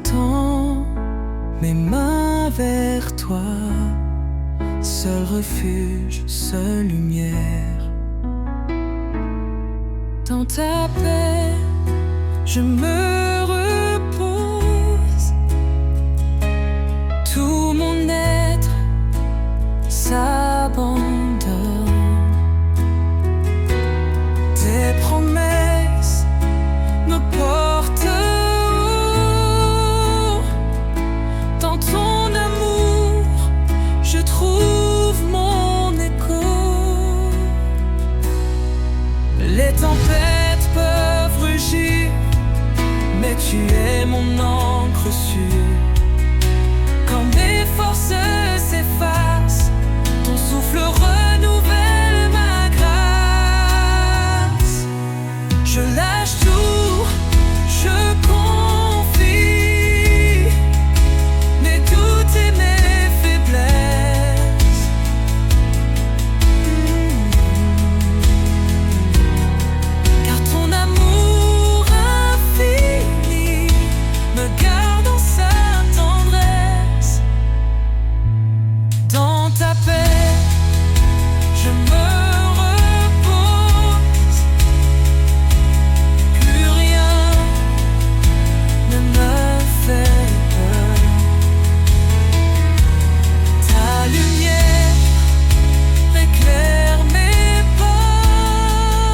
tends mes mains vers toi, seul refuge, seule lumière. Dans ta paix, je me repose. Tout mon être s'abandonne. Tes promesses me portent haut. Dans ton amour, je trouve mon écho. Les tempêtes peuvent rugir, mais tu es mon encre sûre. Quand mes forces s'effacent, ton souffle renouvelle ma grâce. Je lâche tout, je confie mes doutes et mes faiblesses. Car ton amour infini me garde en sa tendresse. Dans ta paix, je me repose. Plus rien ne me fait peur. Ta lumière éclaire mes pas.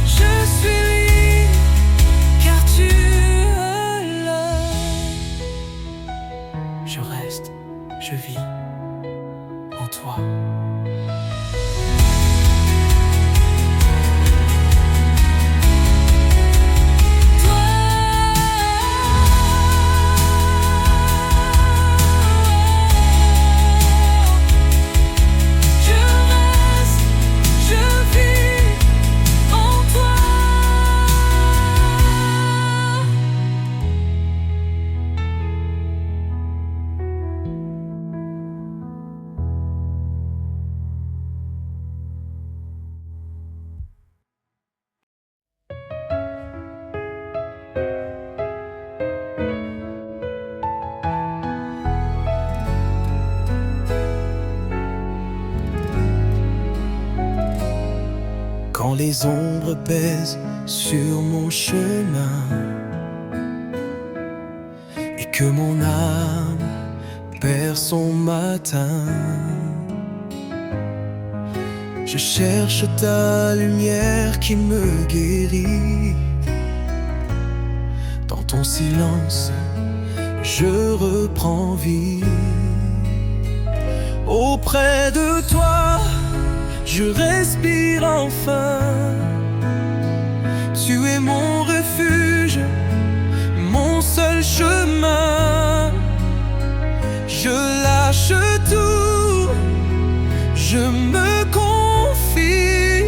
Je suis libre car tu es là. Je reste, je vis en toi. Je reste, je vis en toi. Quand les ombres pèsent sur mon chemin et que mon âme perd son matin, je cherche ta lumière qui me guérit. Dans ton silence, je reprends vie. Auprès de toi, je respire enfin. Tu es mon refuge, mon seul chemin. Je lâche tout, je me confie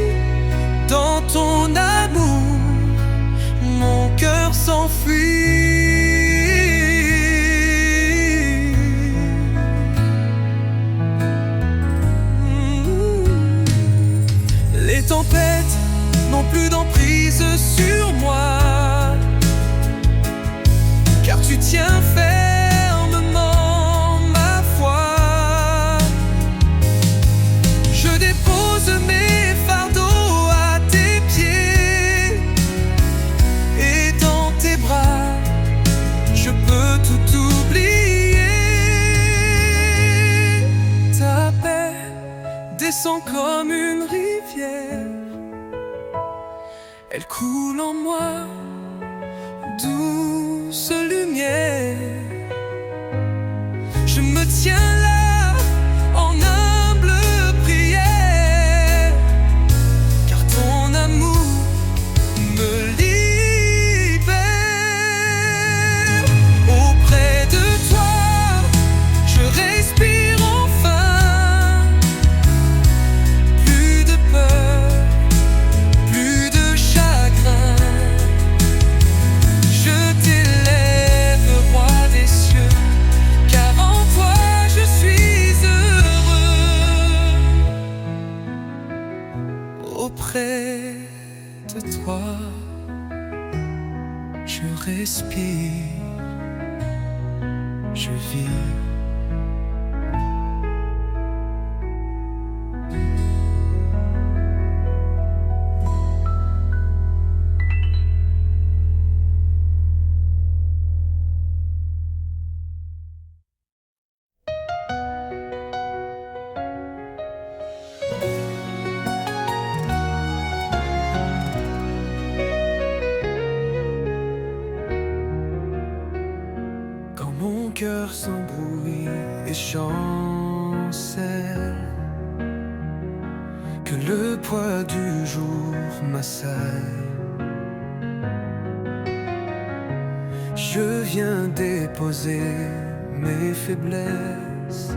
dans ton amour. Mon cœur s'enfuit. Les tempêtes n'ont plus d'emprise sur moi, car tu tiens fermement ma foi. Je dépose mes fardeaux à tes pieds, et dans tes bras, je peux tout oublier. Ta paix descend comme une rivière. Elle coule en moi, douce lumière. Je me tiens là en humble prière, car ton amour me libère. Auprès de toi, je respire enfin. Plus de peur, plus de chagrin. Je t'élève, roi des cieux, car en toi je suis heureux. Auprès de toi, je respire. je vis. Mon cœur s'embrouille et chancelle, que le poids du jour m'assaille. Je viens déposer mes faiblesses.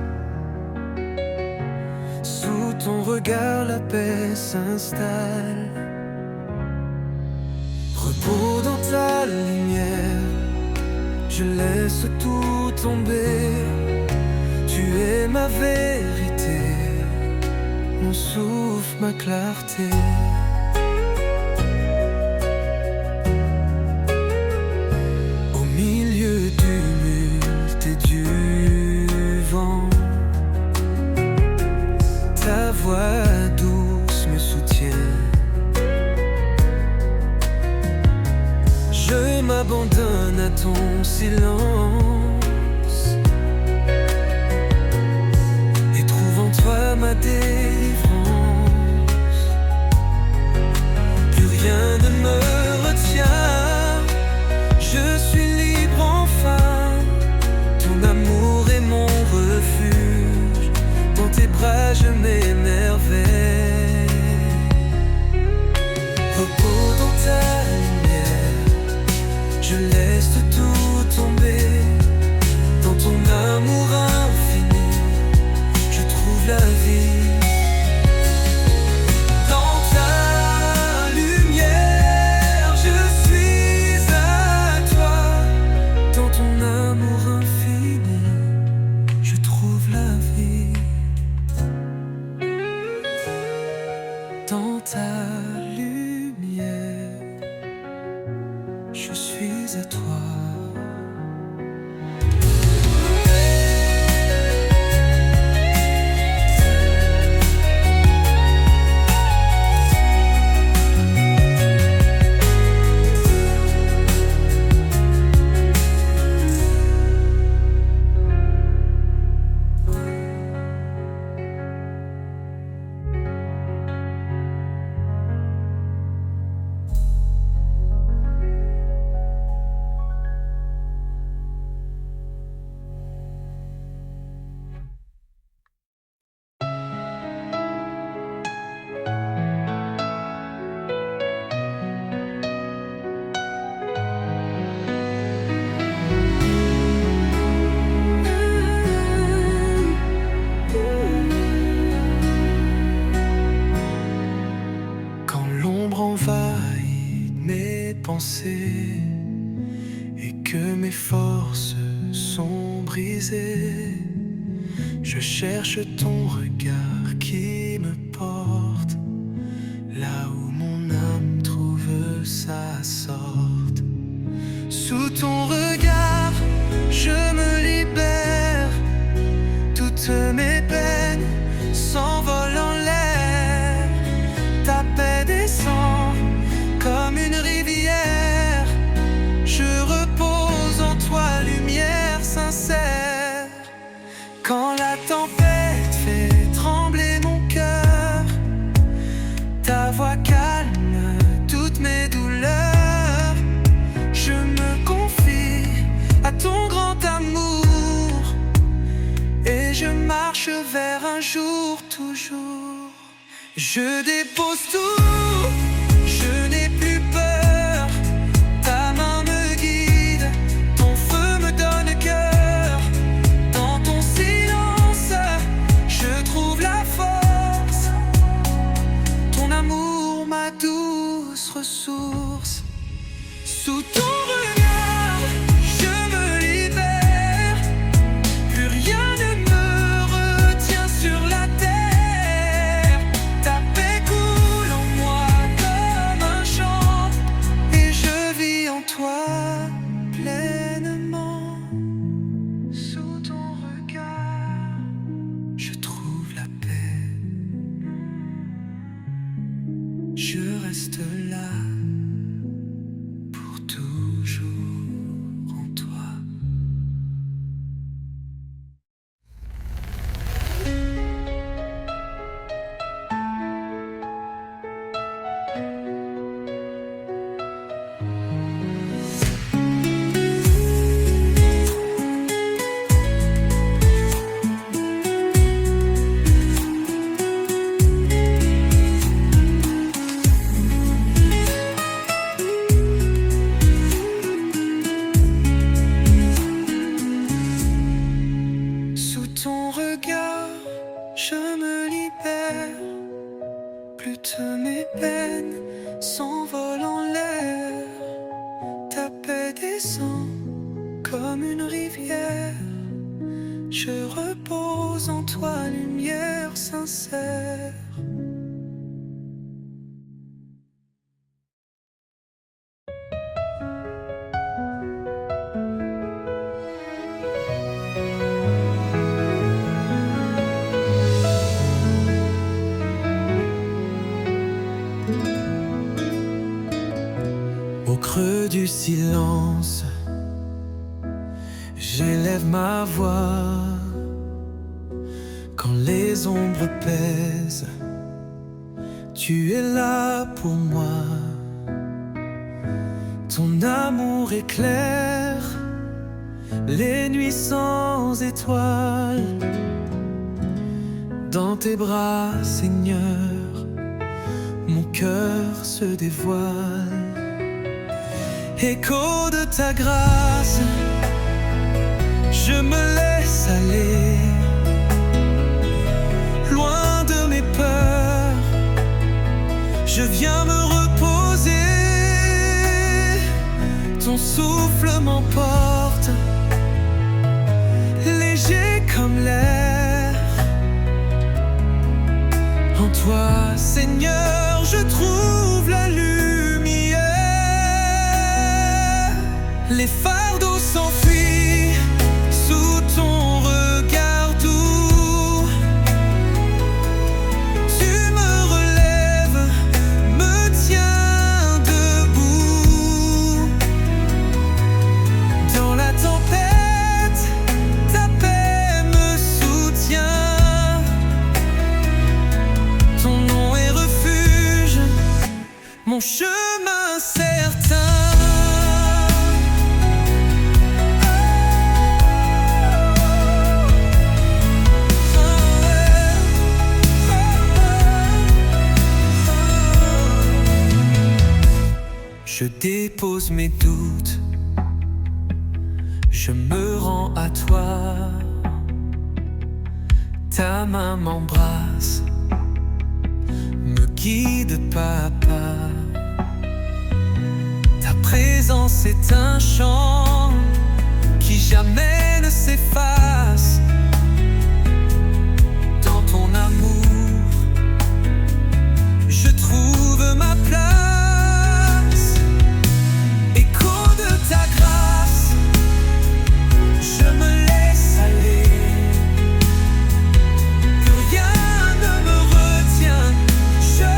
Sous ton regard la paix s'installe. Repos dans ta lumière, je laisse tout tomber. Tu es ma vérité, mon souffle, ma clarté. Au milieu du tumulte et du vent, ta voix douce me soutient. Je m'abandonne à ton silence et trouve en toi ma délivrance. Plus rien ne me retient, je suis libre enfin. Ton amour est mon refuge, dans tes bras je m'émerveille. Repos dans ta lumière, je laisse tout tomber. Dans ton amour infini, je trouve la vie. Dans ta lumière, je suis à toi. Dans ton amour infini, je trouve la vie. Dans ta lumière, je suis à toi. Envahit mes pensées et que mes forces sont brisées, je cherche ton regard qui me porte là où mon âme trouve sa sorte. Sous ton regard, je me libère, toutes mes peines s'envolent en l'air. Ta paix descend comme une rivière, je repose en toi, lumière sincère. Quand la tempête fait trembler mon cœur, ta voix calme toutes mes douleurs. Je me confie à ton grand amour et je marche vers un jour toujours. Je dépose tout, je n'ai plus peur. Ta main me guide, ton feu me donne cœur. Dans ton silence, je trouve la force. Ton amour, ma douce ressource. Sous ton regard, je me libère. Plus rien ne me retient sur la terre. Ta paix coule en moi comme un chant, et je vis en toi pleinement. comme une rivière. Je repose en toi, lumière sincère. Au creux du silence, j'élève ma voix. Quand les ombres pèsent, tu es là pour moi. Ton amour éclaire les nuits sans étoiles. Dans tes bras, Seigneur, mon cœur se dévoile. Écho de ta grâce, je me laisse aller. Loin de mes peurs, je viens me reposer. Ton souffle m'emporte, léger comme l'air. En toi, Seigneur, je trouve la lumière. Les fardeaux s'enfuient sous ton regard doux. Tu me relèves, me tiens debout. Dans la tempête, ta paix me soutient. Ton nom est refuge, mon chemin certain. Je dépose mes doutes, je me rends à toi. Ta main m'embrasse, me guide pas à pas. Ta présence est un chant qui jamais ne s'efface. Dans ton amour, je trouve ma place. Ta grâce, je me laisse aller. Plus rien ne me retient, je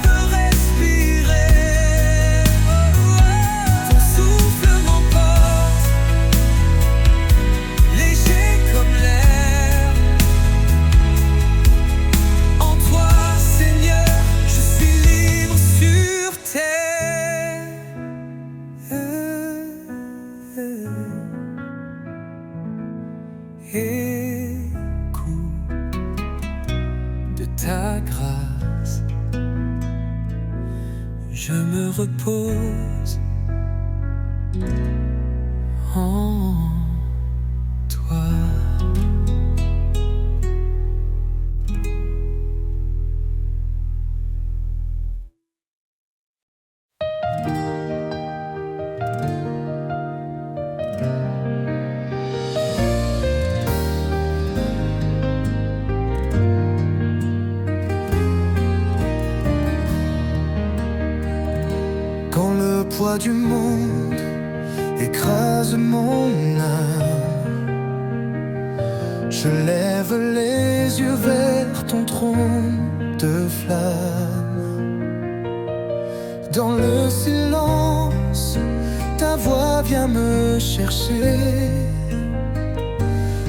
peux respirer. Ton souffle m'emporte, léger comme l'air. En toi, Seigneur, je suis libre sur terre. Écoute de ta grâce, je me repose en toi. Quand le poids du monde écrase mon âme, je lève les yeux vers ton trône de flamme. Dans le silence, ta voix vient me chercher.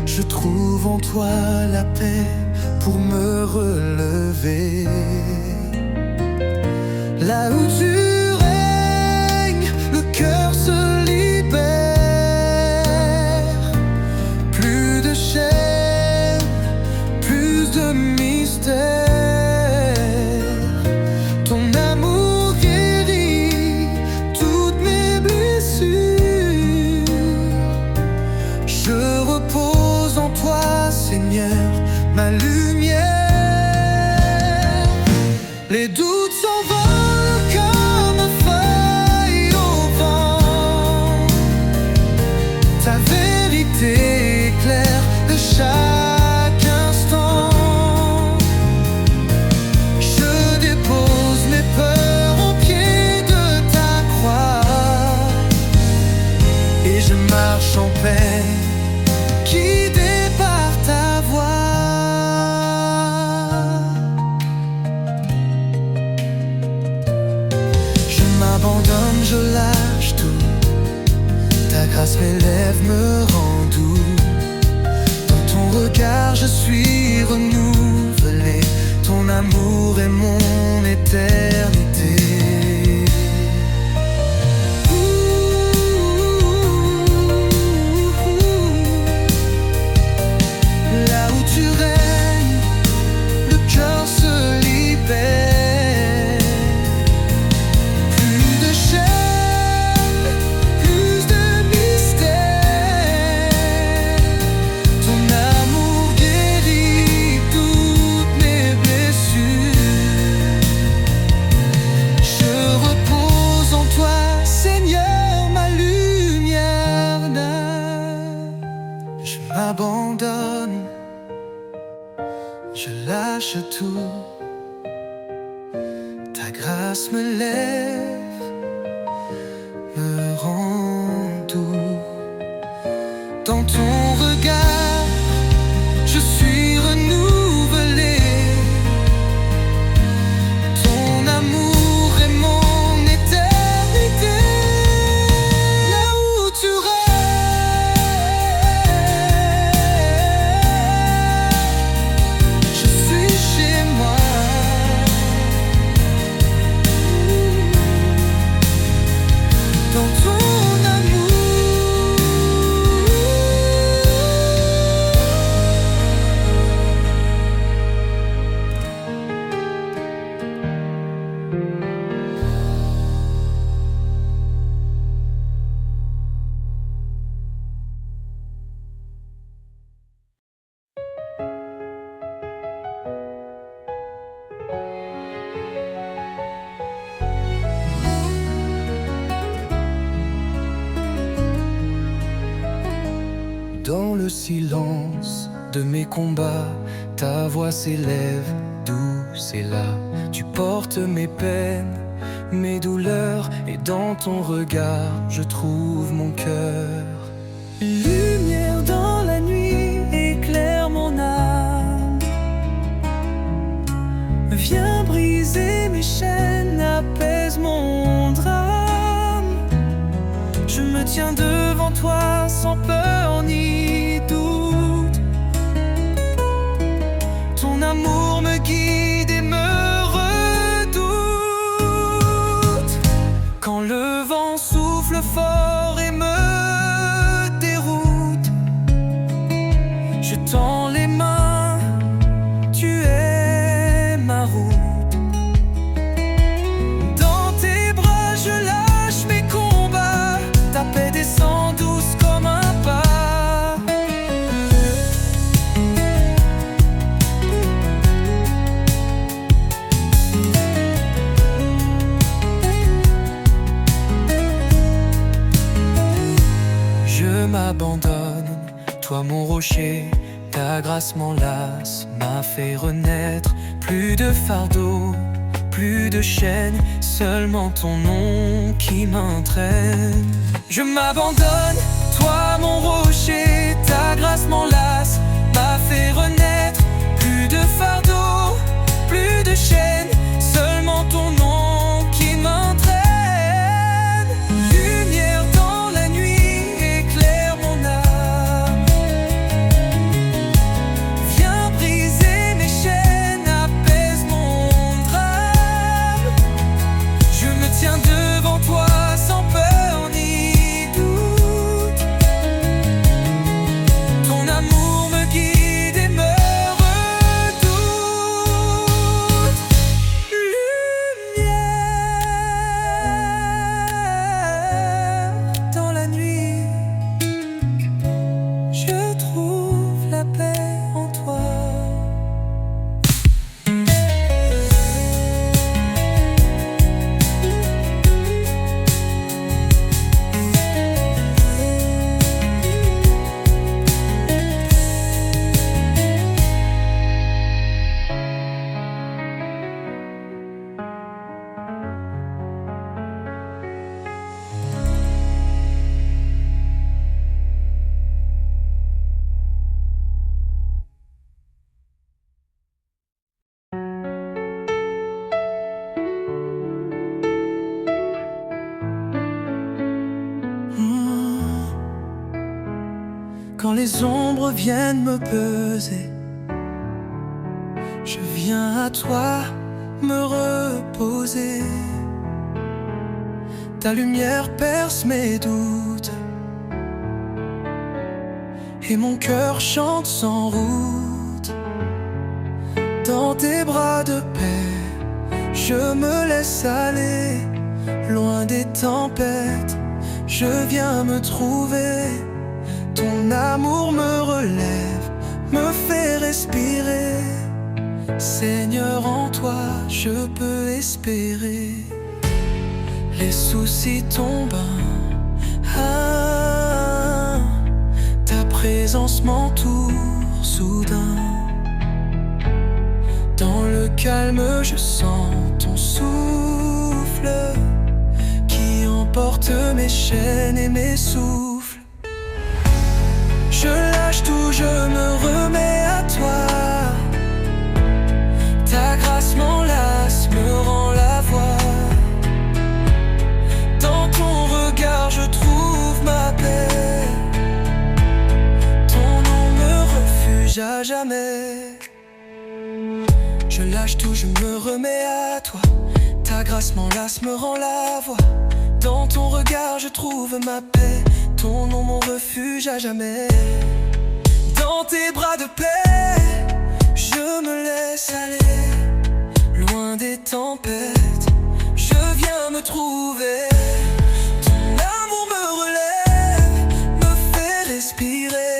Je trouve en toi la paix pour me relever. Là où tu règnes, le cœur se libère. Plus de chaînes, plus de mystère. Ton amour guérit toutes mes blessures. Je repose en toi, Seigneur, ma lumière. Les doutes s'envolent comme feuilles au vent. Ta vérité éclaire de chaque instant. Je dépose mes peurs au pied de ta croix et je marche en paix, guidé par ta voix. Je m'abandonne, je lâche tout. Ta grâce m'élève, me rend doux. Dans ton regard je suis renouvelé. Ton amour est mon éternité. Là où tu règnes, le cœur se libère. Plus de chaînes, plus de mystère. Ton amour guérit toutes mes blessures. Je repose en toi, Seigneur, ma lumière. Je m'abandonne, je lâche tout. Ta grâce me lève, me rend doux. Dans ton regard, je suis renouvelé. Ton amour est mon éternité. Là où tu règnes, je suis chez moi. Dans ton amour. Dans le silence de mes combats, ta voix s'élève, douce et là. Tu portes mes peines, mes douleurs, et dans ton regard, je trouve mon cœur. Lumière dans la nuit, éclaire mon âme. Viens briser mes chaînes, apaise mon drame. Je me tiens devant toi sans peur ni doute. Ton amour me guide et me redoute. Quand le vent souffle fort et me déroute, je tends les mains, tu es ma route. Dans tes bras je lâche mes combats. Ta paix descend douce comme un pas. Je m'abandonne, toi mon rocher. Ta grâce m'enlace, m'a fait renaître. Plus de fardeau, plus de chaînes, seulement ton nom qui m'entraîne. Je m'abandonne, toi mon rocher. Ta grâce m'enlace, m'a fait renaître. Plus de fardeau, plus de chaînes, seulement ton nom qui m'entraîne. Lumière dans la nuit, éclaire mon âme. Viens briser mes chaînes, apaise mon drame. Je me tiens devant toi sans peur ni doute. Quand les ombres viennent me peser, je viens à toi me reposer. Ta lumière perce mes doutes et mon cœur chante sans route. Dans tes bras de paix, je me laisse aller. Loin des tempêtes, je viens me trouver. Ton amour me relève, me fait respirer. Seigneur, en toi, je peux espérer. Les soucis tombent, ta présence m'entoure soudain. Dans le calme, je sens ton souffle qui emporte mes chaînes et mes souffles. Je lâche tout, je me remets à toi. Ta grâce m'enlace, me rend la voie. Dans ton regard, je trouve ma paix. Ton nom me refuge à jamais. Je lâche tout, je me remets à toi. Ta grâce m'enlace, me rend la voie. Dans ton regard, je trouve ma paix. Ton nom, mon refuge à jamais. Dans tes bras de paix, je me laisse aller. Loin des tempêtes, je viens me trouver. Ton amour me relève, me fait respirer.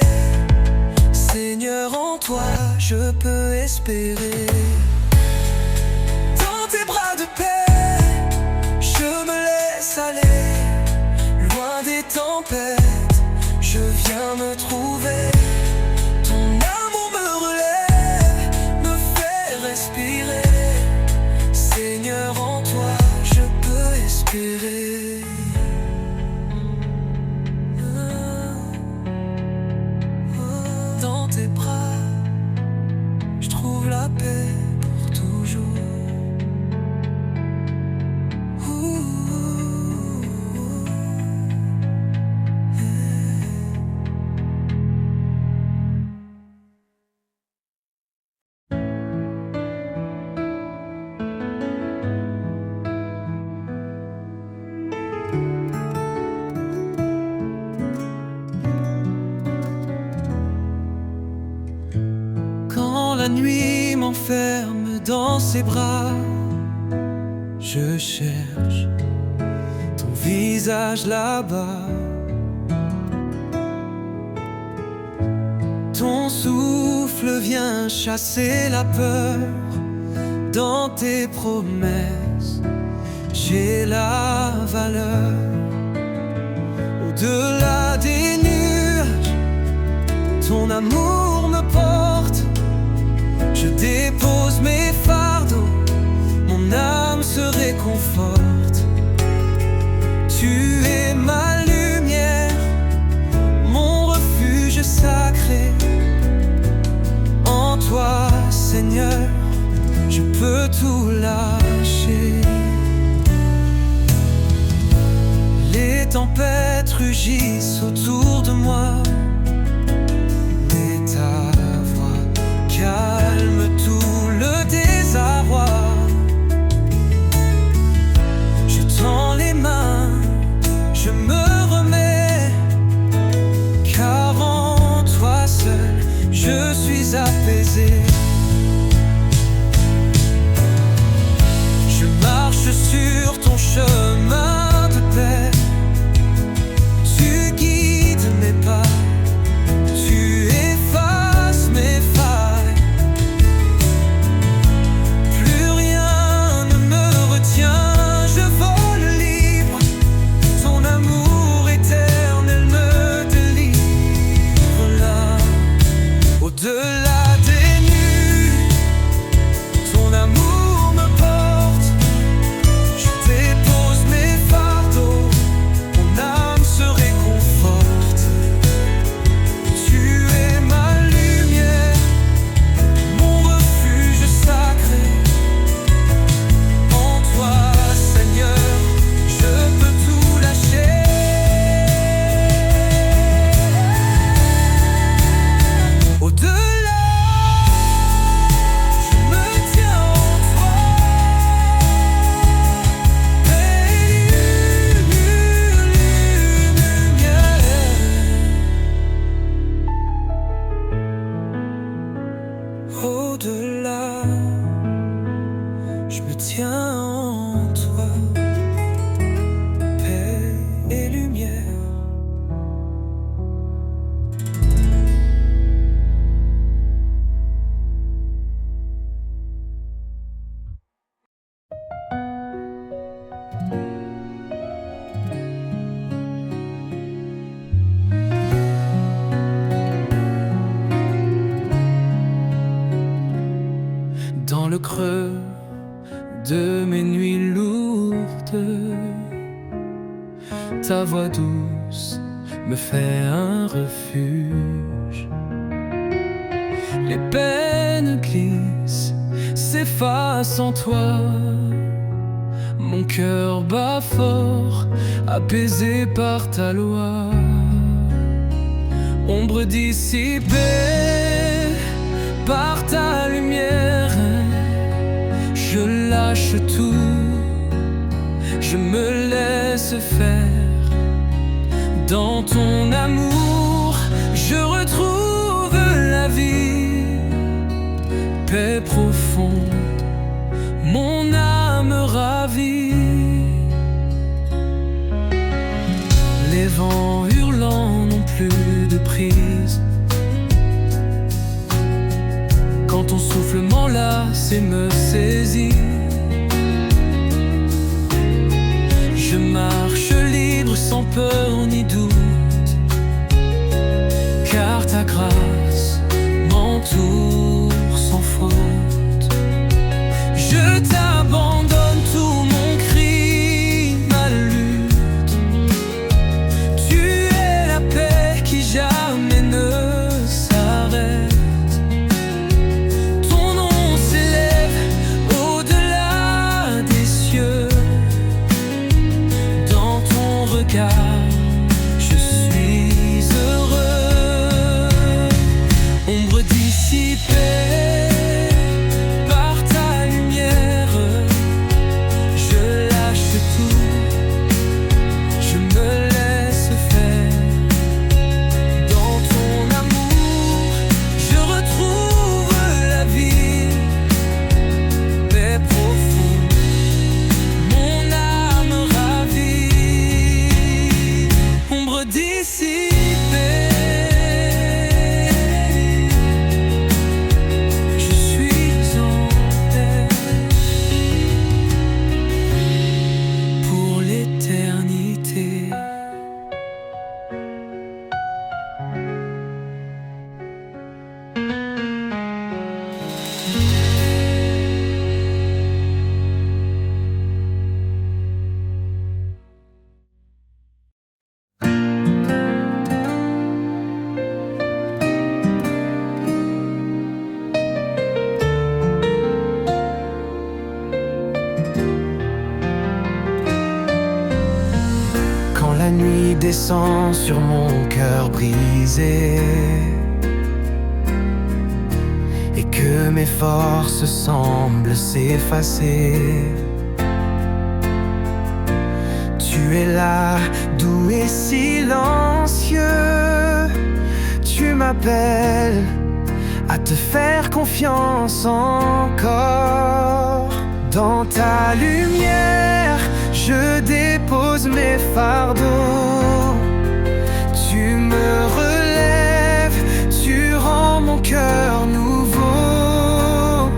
Seigneur, en toi, je peux espérer. Dans tes bras de paix, je me laisse aller. Loin des tempêtes, je viens me trouver. Ton amour me relève, me fait respirer. Seigneur, en toi, je peux espérer. Dans tes bras, je trouve la paix pour toujours. Quand la nuit m'enferme dans ses bras, je cherche ton visage là-bas. Ton souffle vient chasser la peur. Dans tes promesses, j'ai la valeur. Au-delà des nuages, ton amour me porte. Je dépose mes fardeaux, mon âme se réconforte. Tu es ma lumière, mon refuge sacré. En toi, Seigneur, je peux tout lâcher. Les tempêtes rugissent autour de moi, mais ta voix calme tout le désarroi. Je tends les mains, je me remets, car en toi seul je suis apaisé. Je marche sur ton chemin de paix. Tu guides mes pas creux de mes nuits lourdes. Ta voix douce me fait un refuge. Les peines glissent, s'effacent en toi. Mon cœur bat fort, apaisé par ta loi. Ombre dissipée par ta lumière, je lâche tout, je me laisse faire. Dans ton amour, je retrouve la vie, paix profonde, mon âme ravie. Les vents hurlants n'ont plus de prise. Quand ton souffle m'enlace et me saisit, je marche libre sans peur ni doute, car ta grâce m'entoure sans faute. Je t'abandonne tout mon cri, ma lutte. Tu es la paix qui jamais ne s'arrête. Ton nom s'élève au-delà des cieux. Dans ton regard, je suis heureux. Ombre dissipée par ta lumière, je lâche tout, je me laisse faire. Dans ton amour, je retrouve la vie, paix profonde, mon âme ravie. Ombre dissipée, je suis en paix pour l'éternité. Quand la nuit descend sur mon cœur brisé et que mes forces semblent s'effacer, tu es là, doux et silencieux. Tu m'appelles à te faire confiance encore. Dans ta lumière, je dépose mes fardeaux. Tu me relèves, tu rends mon cœur nouveau.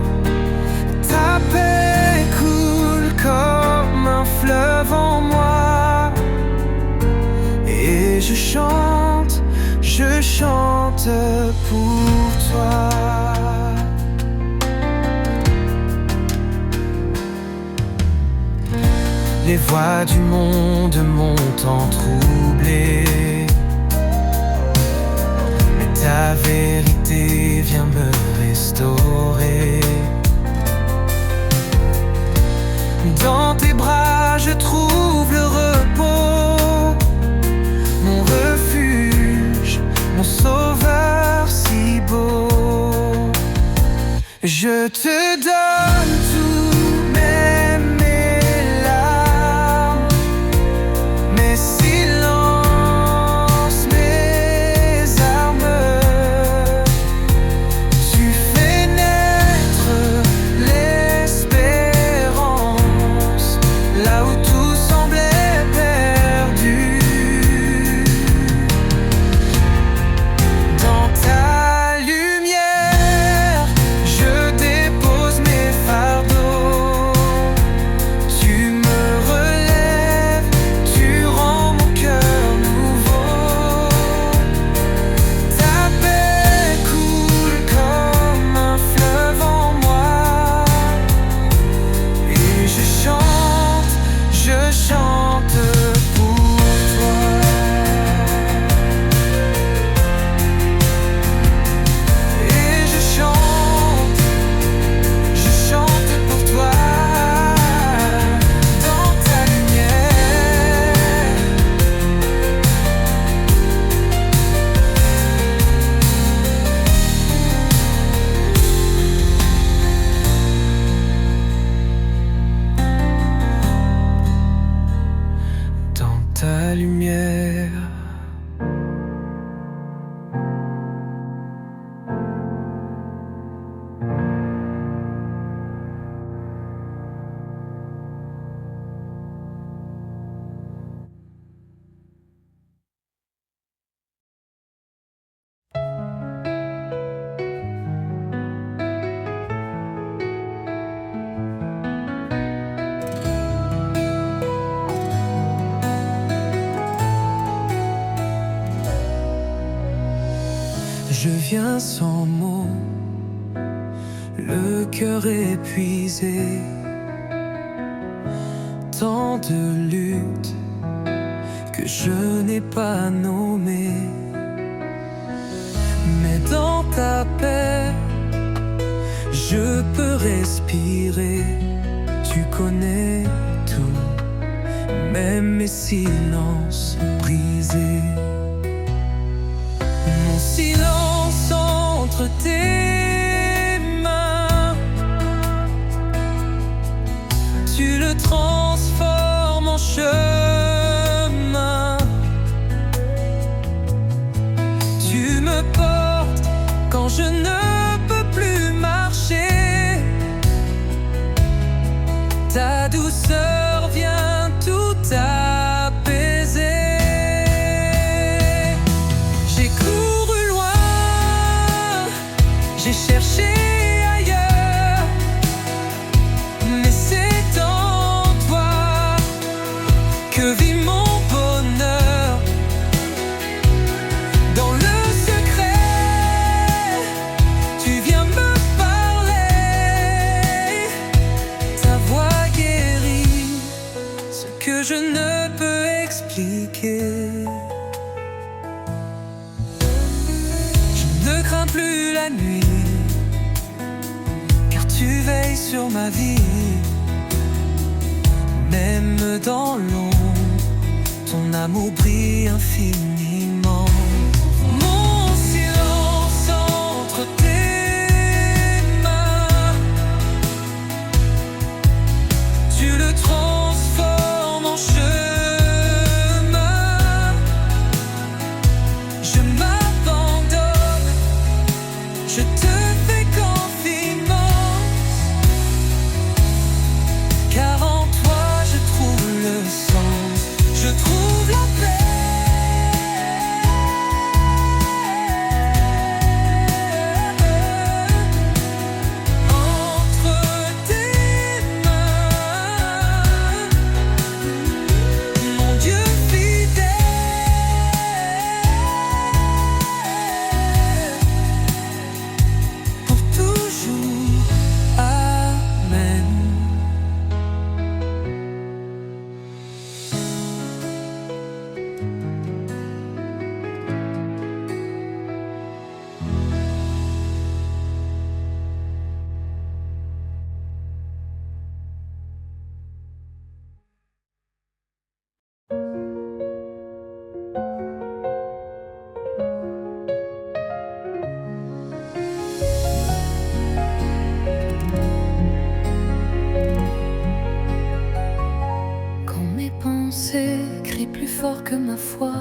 Ta paix coule comme un fleuve en moi. Et je chante pour toi. Les voix du monde m'ont tant troublé, mais ta vérité vient me restaurer. Dans tes bras je trouve le repos, mon refuge, mon sauveur si beau. Je te donne tout, même mes larmes, mes silences, mes armes. Tu fais naître l'espérance là où tout semblait perdu. Dans ta lumière, je dépose mes fardeaux. Je viens sans mots, le cœur épuisé. Tant de luttes que je n'ai pas nommées. Mais dans ta paix, je peux respirer. Tu connais tout, même mes silences brisés. Mon silence entre tes mains, tu le transformes en chemin. Tu me portes quand je ne peux plus marcher. Ta douceur vient tout apaiser. J'ai couru loin, j'ai cherché ailleurs, mais c'est en toi que vit mon bonheur. Dans le secret, tu viens me parler. Ta voix guérit ce que je ne peux expliquer. Je ne crains plus la nuit, car tu veilles sur ma vie. Même dans l'ombre, ton amour brille infiniment. Mon silence entre tes mains, tu le transformes en chemin. Je m'abandonne, je te fais confiance, car en toi je trouve le sens, je trouve la paix. Entre tes mains, mon Dieu fidèle, pour toujours. Amen. Quand mes pensées crient plus fort que ma foi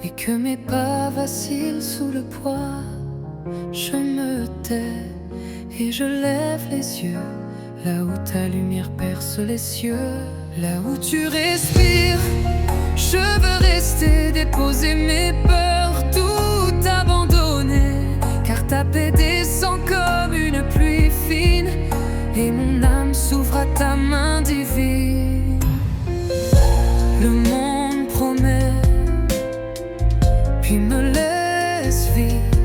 et que mes pas vacillent sous le poids, je me tais et je lève les yeux là où ta lumière perce les cieux, là où tu respires. Je veux rester, déposer mes peurs, tout abandonner, car ta paix descend comme une pluie fine et mon âme s'ouvre à ta main divine. Le monde promet, puis me laisse vide,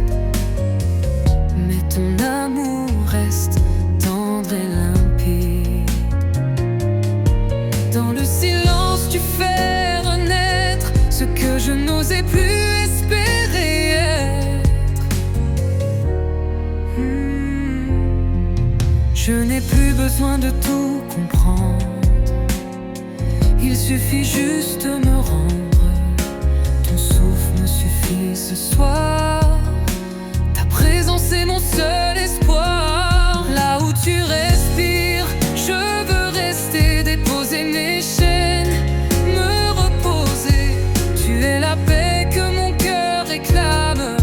mais ton amour reste tendre et limpide. Dans le silence, tu fais renaître ce que je n'osais plus espérer être. Je n'ai plus besoin de tout comprendre, il suffit juste de me rendre. Ton souffle me suffit ce soir, ta présence est mon seul espoir. Là où tu respires, je veux rester, déposer mes chaînes, me reposer. Tu es la paix que mon cœur réclame,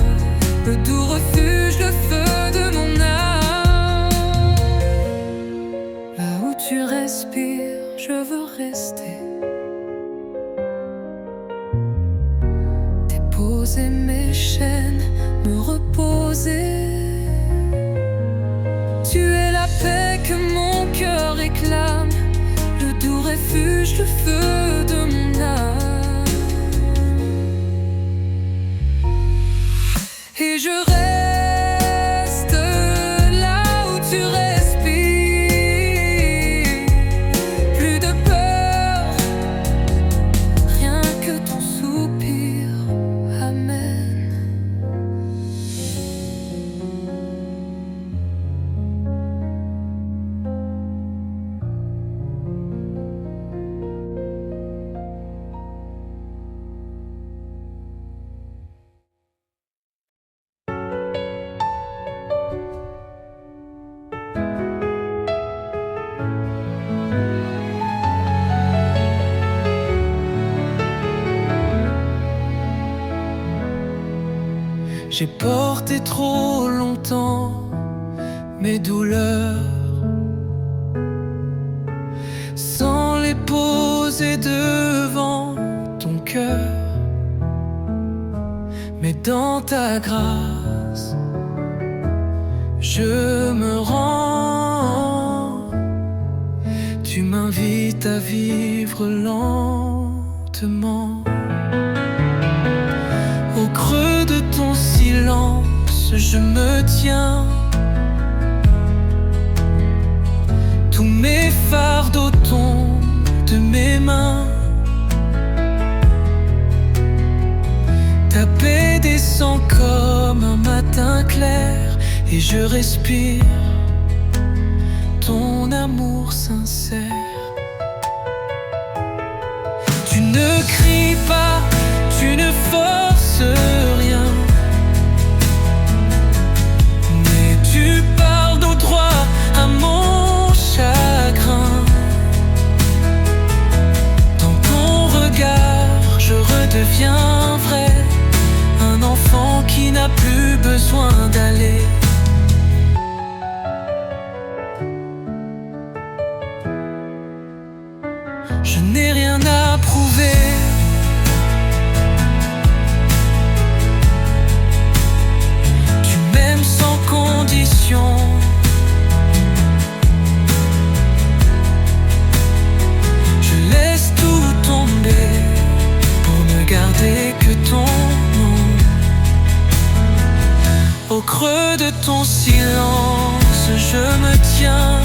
le doux refuge, le feu de mon âme. Là où tu respires, je veux rester, déposer mes chaînes, me reposer. Tu es la paix que mon cœur réclame, le doux refuge, le feu de mon âme. Et et je reste là où tu respires. Plus de peur, rien que ton soupir. Amen. J'ai porté trop longtemps mes douleurs sans les poser devant ton cœur. Mais dans ta grâce, je me rends. Tu m'invites à vivre lentement. Au creux de ton silence, je me tiens. Tous mes fardeaux tombent de mes mains. Ta paix descend comme un matin clair, et je respire ton amour sincère. Tu ne cries pas, tu ne forces rien, mais tu parles d'eau droit à mon chagrin. Dans ton regard, je redeviens vrai, un enfant qui n'a plus besoin d'aller. Je n'ai rien à prouver. Tu m'aimes sans condition. Je laisse tout tomber pour ne garder que ton nom. Au creux de ton silence, je me tiens.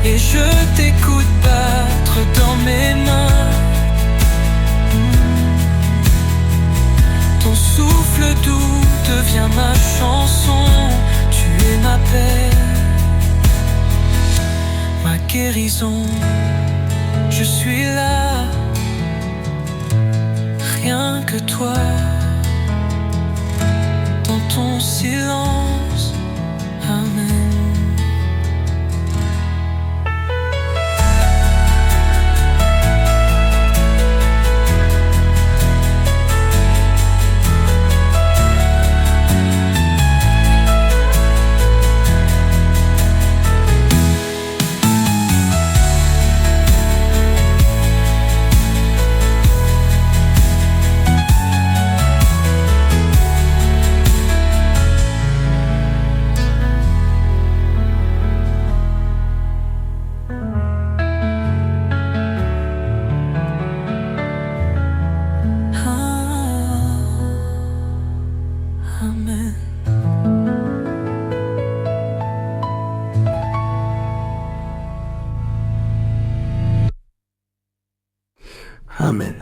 Et je t'écoute battre dans mes mains. Ton souffle doux devient ma chanson. Tu es ma paix, ma guérison. Je suis là, rien que toi. Dans ton silence, amen. Amen. Amen.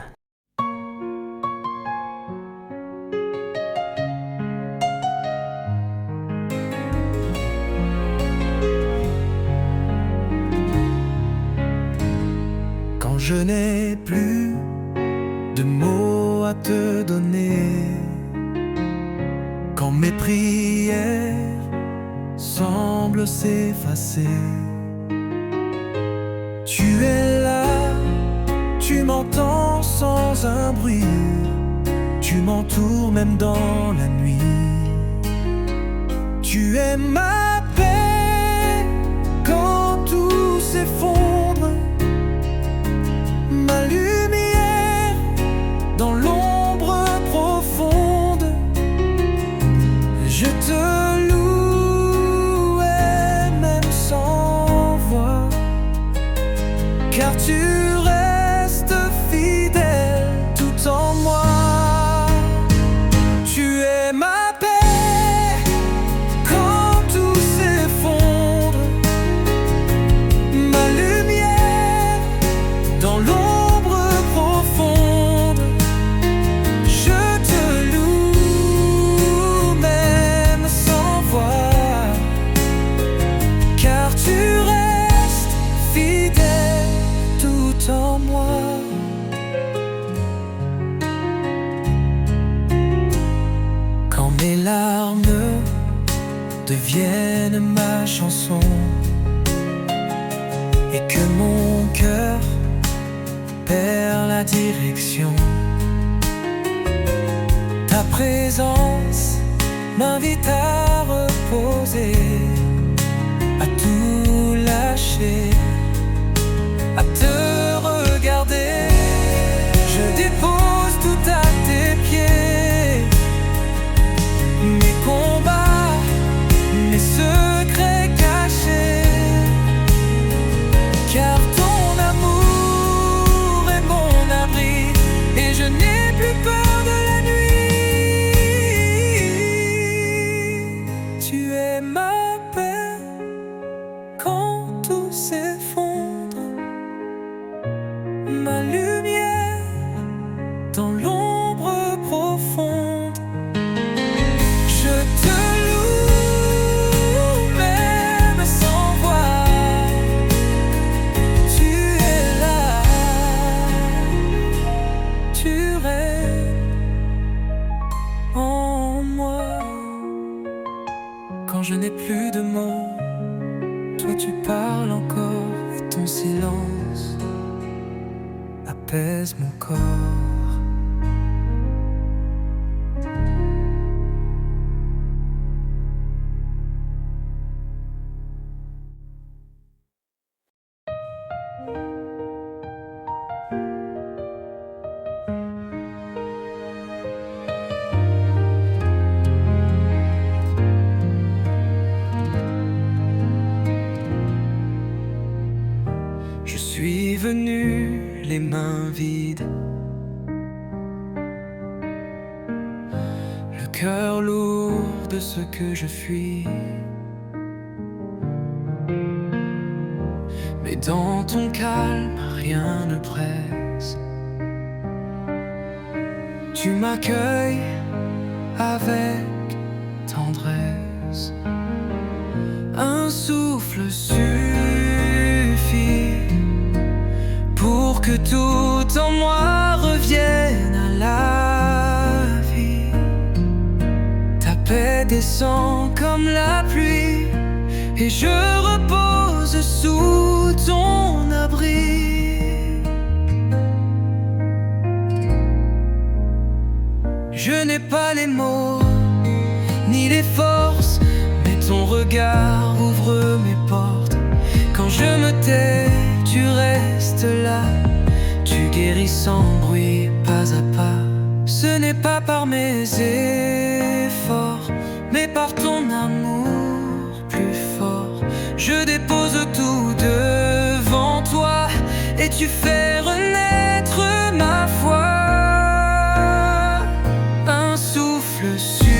Quand je n'ai plus de mots à te donner, quand mes prières semblent s'effacer, tu es là, tu m'entends sans un bruit, tu m'entoures même dans la nuit. Tu es ma paix quand tout s'effondre, ma lumière dans l'ombre profonde. Je te loue et même sans voix, car tu restes fidèle tout en moi. mes larmes deviennent ma chanson, et que mon cœur perd la direction. Ta présence m'invite à reposer, à tout lâcher, à te regarder. Je dépose tout à tes pieds, mes combats, mes secrets cachés, car ton amour est mon abri, et je n'ai plus peur de la nuit. Tu es ma paix quand tout s'effondre, ma lumière dans l'ombre profonde. Je te loue même sans voix, tu es là, tu règnes en moi. Quand je n'ai plus de mots, toi tu parles encore, et ton silence apaise mon corps. Je suis venu les mains vides, le cœur lourd de ce que je fuis. Mais dans ton calme, rien ne presse. Tu m'accueilles avec tendresse. Un souffle suffit pour que tout en moi revienne à la vie. Ta paix descend comme la pluie, et je repose sous ton abri. Je n'ai pas les mots, ni les forces, mais ton regard ouvre mes portes. Quand je me tais, tu restes là, tu guéris sans bruit, pas à pas. Ce n'est pas par mes efforts, mais par ton amour plus fort. Je dépose tout devant toi, et tu fais renaître ma foi. Un souffle suffit,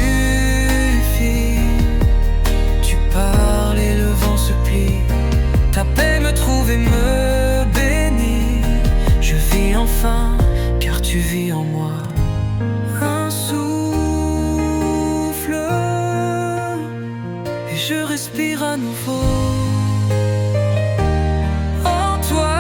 tu parles et le vent se plie. Ta paix me trouve et me bénit. Je vis enfin, car tu vis en moi. Un souffle, et je respire à nouveau en toi.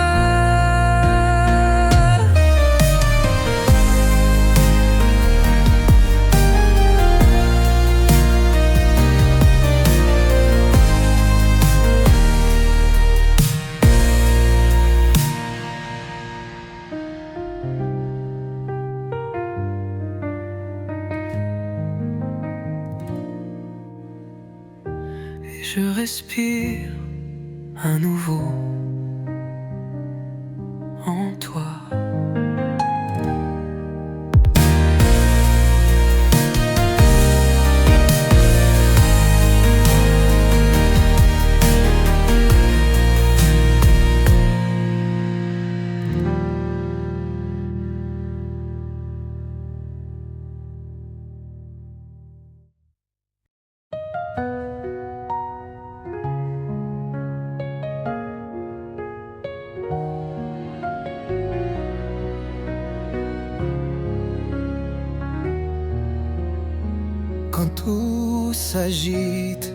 Je respire à nouveau en toi. Quand tout s'agite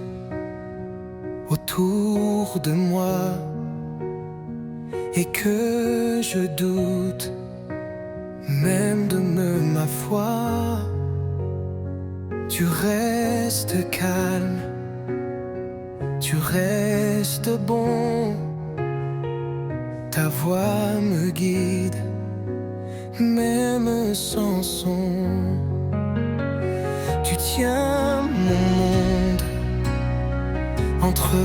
autour de moi et que je doute même de ma foi, Tu restes calme, tu restes bon. Ta voix me guide, même sans son. Tu tiens mon monde entre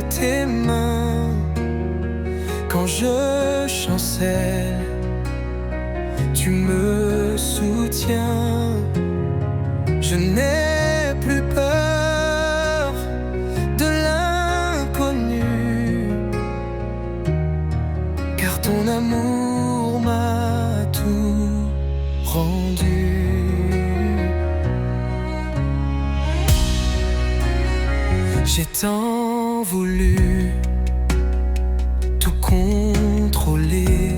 tes mains. Quand je chancelle, tu me soutiens. Je n'ai plus peur de l'inconnu, car ton amour m'a tout rendu. J'ai tant voulu tout contrôler,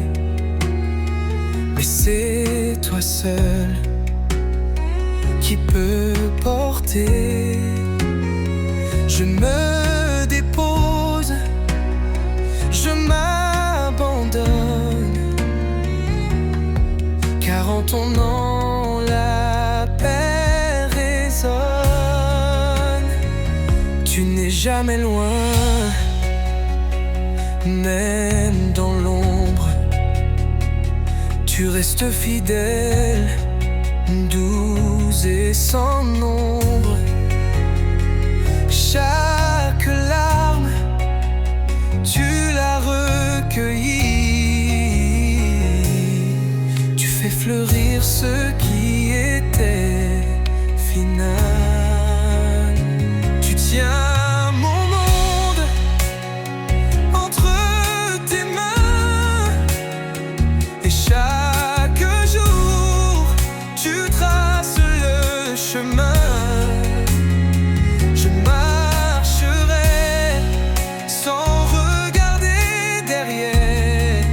mais c'est toi seul qui peut porter. Je me dépose, je m'abandonne, car en ton nom la paix résonne. Tu n'es jamais loin, même dans l'ombre. Tu restes fidèle, doux et sans nombre. Chaque larme, tu l'as recueillie. Tu fais fleurir ce qui était final. Tu tiens mon monde entre tes mains, et chaque jour tu traces le chemin. Je marcherai sans regarder derrière,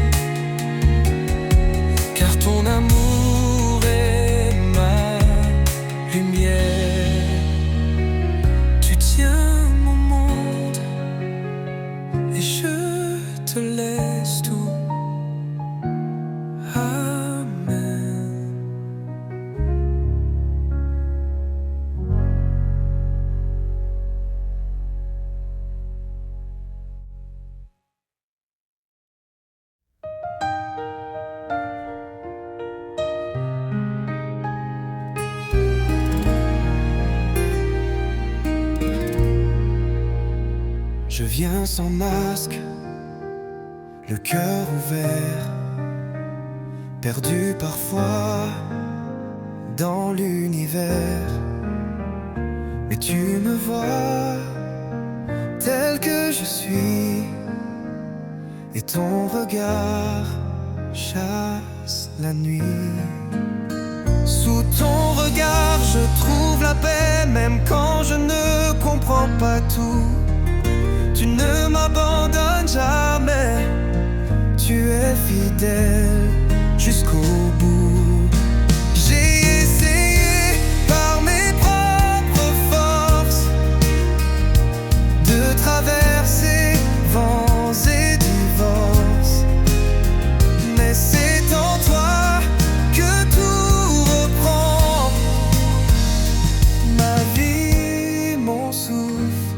car ton amour est ma lumière. Tu tiens mon monde et je te laisse tout. Amen. Je viens sans masque, le cœur ouvert, perdu parfois dans l'univers. Mais tu me vois tel que je suis, et ton regard chasse la nuit. Sous ton regard je trouve la paix, même quand je ne comprends pas tout. Tu ne m'abandonnes jamais, tu es fidèle jusqu'au bout. J'ai essayé par mes propres forces de traverser vents et divorces, mais c'est en toi que tout reprend. Ma vie, mon souffle,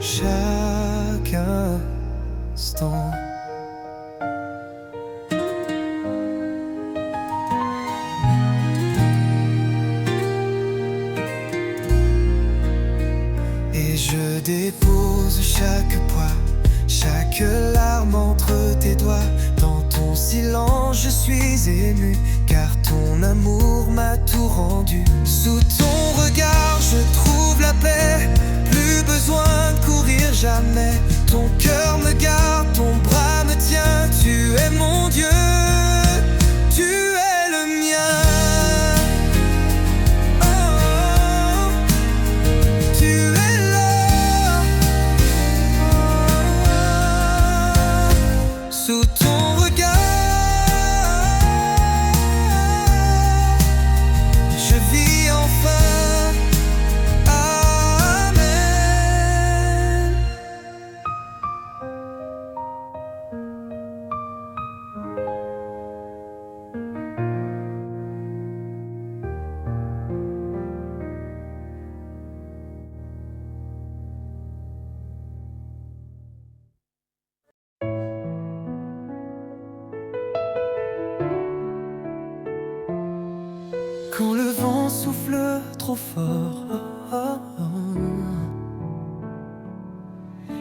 chaque instant. Et je dépose chaque poids, chaque larme entre tes doigts. Dans ton silence je suis ému, car ton amour m'a tout rendu. Sous ton regard je trouve la paix, plus besoin de courir jamais. Ton cœur me garde, ton bras me tient. Tu es mon Dieu, tu es le mien. Oh, tu es là. Sous ton regard, je vis enfin. souffle trop fort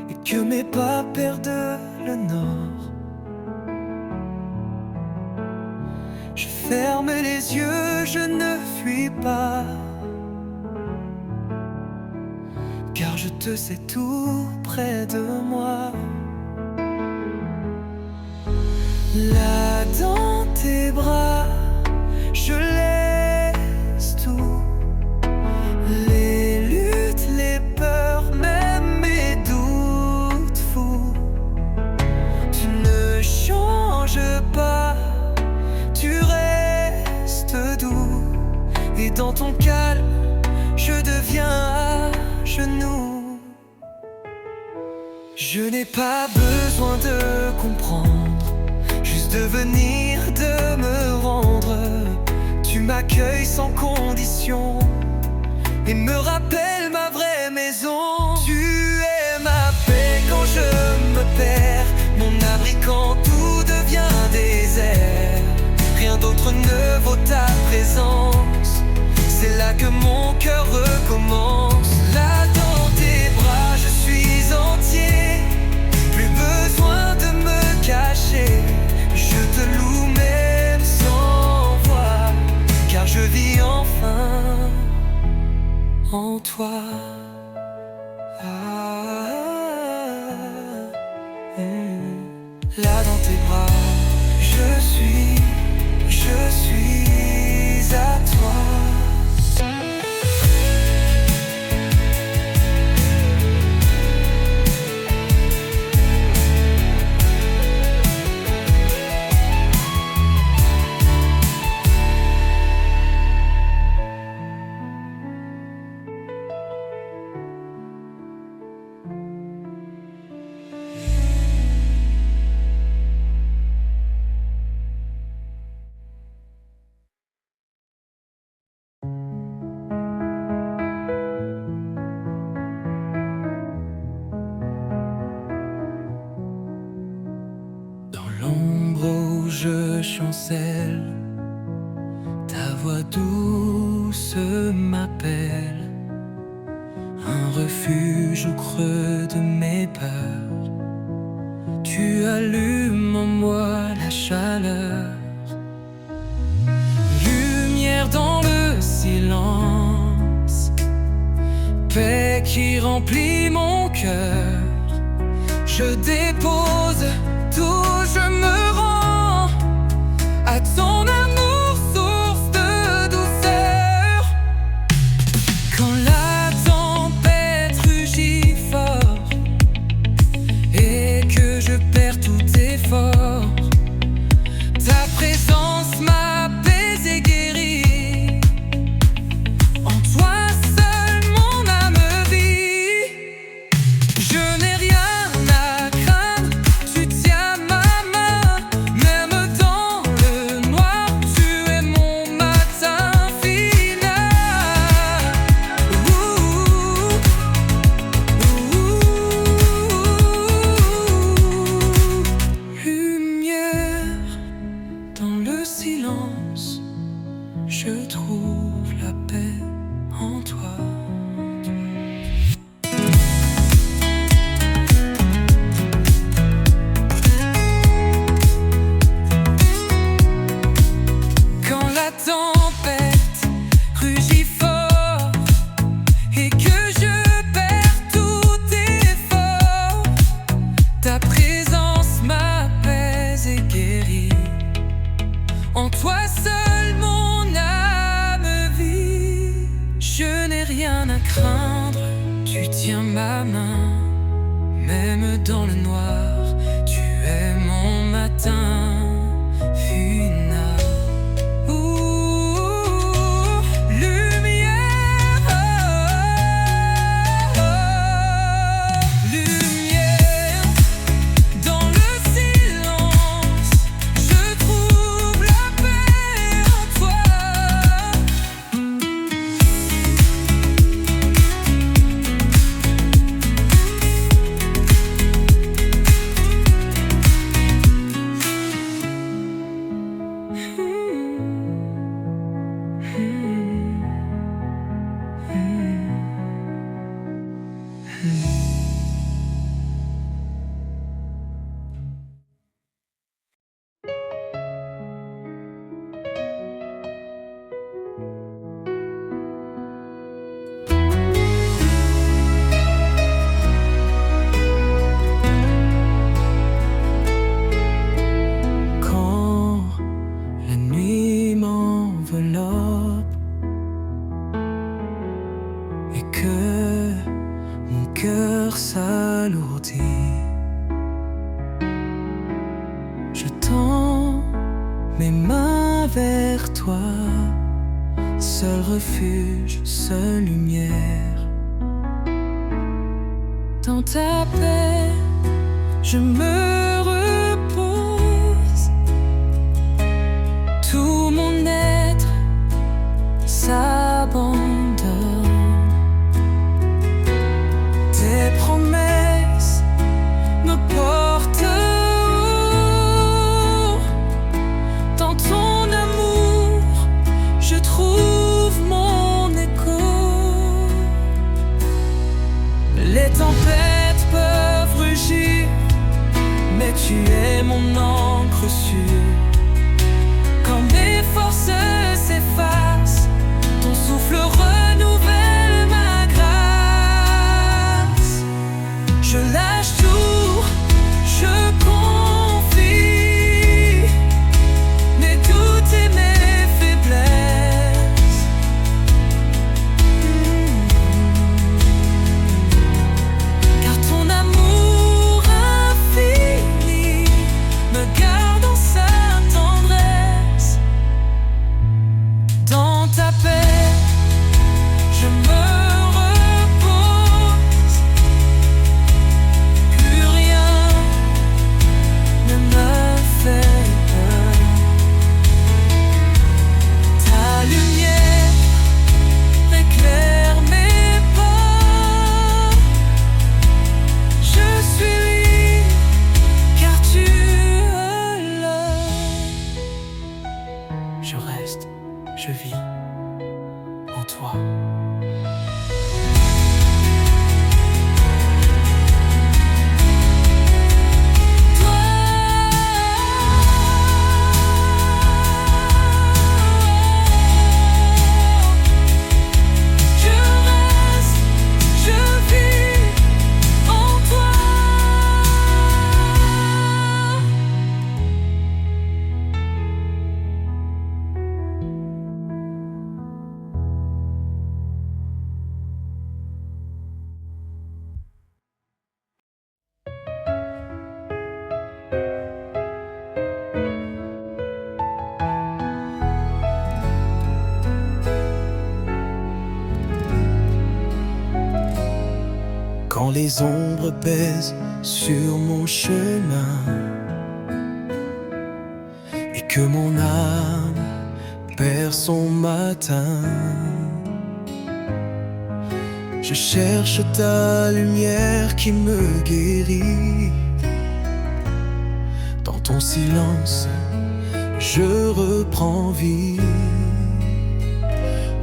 et que mes pas perdent le nord. Je ferme les yeux, je ne fuis pas, car je te sais tout près de moi. Là dans tes bras, je laisse tout, les luttes, les peurs, même mes doutes fous. Tu ne changes pas, tu restes doux, et dans ton calme, je deviens à genoux. Je n'ai pas besoin de comprendre, juste de venir, de me rendre. Tu m'accueilles sans condition et me rappelles ma vraie maison. Tu es ma paix quand je me perds, mon abri quand tout devient désert. Rien d'autre ne vaut ta présence, c'est là que mon cœur recommence. Là dans tes bras je suis entier, plus besoin de me cacher. Je te loue même sans voix, car je vis enfin en toi. Là dans tes bras, je suis à toi. L'ombre où je chancelle, ta voix douce m'appelle. Un refuge au creux de mes peurs, tu allumes en moi la chaleur. Lumière dans le silence, paix qui remplit mon cœur. Je dépose tout, je me rends à ton amour, source de douceur. Quand la tempête rugit fort et que je perds tout effort, ta présence m'apaise et guérit. En toi seul mon âme vit. Je n'ai rien à craindre, tu tiens ma main. Même dans le noir, tu es mon matin final. Lumière dans le silence, je trouve la paix en toi. Quand la tempête rugit fort et que je perds tout effort, ta présence m'apaise et guérit. En toi seul mon âme vit. Je n'ai rien à craindre, tu tiens ma main. Même dans le noir, tu es mon matin final. Lumière dans le silence, je trouve la paix en toi. cœur s'alourdit. Je tends mes mains vers toi, seul refuge, seule lumière. Dans ta paix, je me repose. Tout mon être s'abandonne. Tes promesses me portent haut. Dans ton amour, je trouve mon écho. Les tempêtes peuvent rugir, mais tu es mon encre sûre. Quand mes forces s'effacent, ton souffle renouvelle ma grâce. Je lâche tout, je confie mes doutes et mes faiblesses. Car ton amour infini me garde en sa tendresse. Dans ta paix, je me repose. Plus rien ne me fait peur. Ta lumière éclaire mes pas. Je suis libre car tu es là. Je reste, je vis en toi. Je reste, je vis en toi. Quand les ombres pèsent sur mon chemin et que mon âme perd son matin, je cherche ta lumière qui me guérit. Dans ton silence, je reprends vie.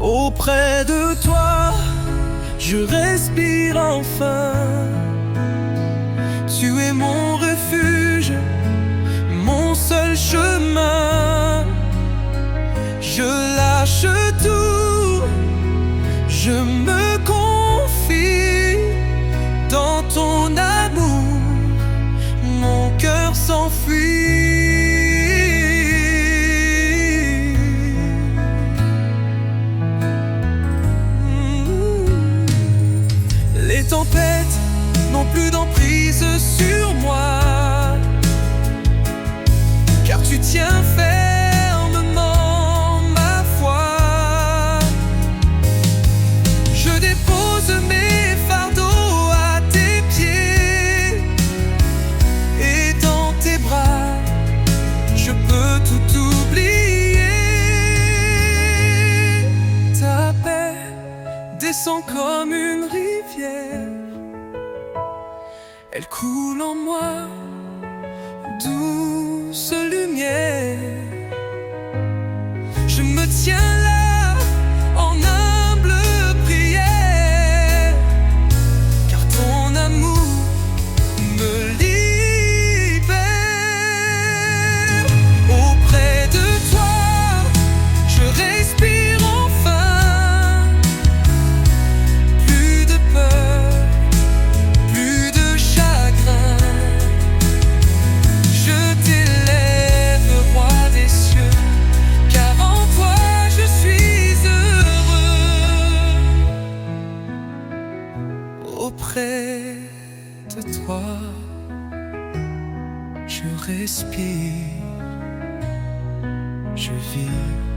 Auprès de toi, je respire enfin. Tu es mon refuge, mon seul chemin. Je lâche tout, je me confie dans ton amour. Mon cœur s'enfuit. Les tempêtes n'ont plus d'emprise sur moi, car tu tiens fermement ma foi. Je dépose mes fardeaux à tes pieds, et dans tes bras, je peux tout oublier. Ta paix descend comme une rivière, elle coule en moi, douce lumière. Je me tiens là en humble prière, car ton amour me libère. Auprès de toi, je respire enfin. Plus de peur, plus de chagrin. Je t'élève, roi des cieux, car en toi je je respire, je vis.